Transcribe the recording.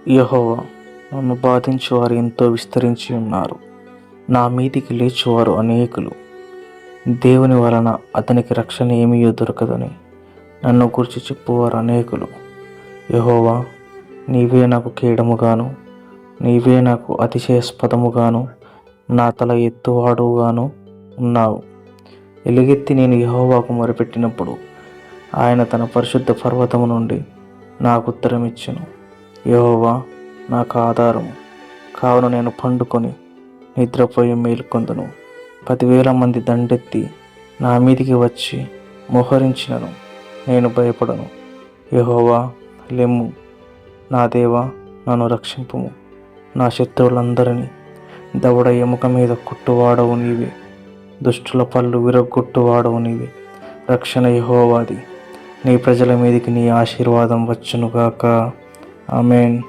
యెహోవా, నన్ను బాధించువారు ఎంతో విస్తరించి ఉన్నారు. నా మీదికి లేచువారు అనేకులు. దేవుని వలన అతనికి రక్షణ ఏమీయూ దొరకదని నన్ను గురించి చెప్పువారు అనేకులు. యెహోవా, నీవే నాకు కేడముగాను, నీవే నాకు అతిశయాస్పదముగాను, నా తల ఎత్తువాడుగాను ఉన్నావు. ఎలుగెత్తి నేను యెహోవాకు మొరపెట్టినప్పుడు ఆయన తన పరిశుద్ధ పర్వతము నుండి నాకు ఉత్తరమిచ్చెను. యెహోవా నాకు ఆధారము కావున నేను పండుకొని నిద్రపోయి మేలుకొందును. 10,000 మంది దండెత్తి నా మీదికి వచ్చి మోహరించినను నేను భయపడను. యెహోవా, లెమ్ము. నా దేవా, నన్ను రక్షింపుము. నా శత్రువులందరినీ దవడ ఎముక మీద కొట్టువాడవు నీవే. దుష్టుల పళ్ళు విరగ్గొట్టువాడవు నీవే. రక్షణ యెహోవాది. నీ ప్రజల మీదికి నీ ఆశీర్వాదం వచ్చునుగాక. ఆమేన్.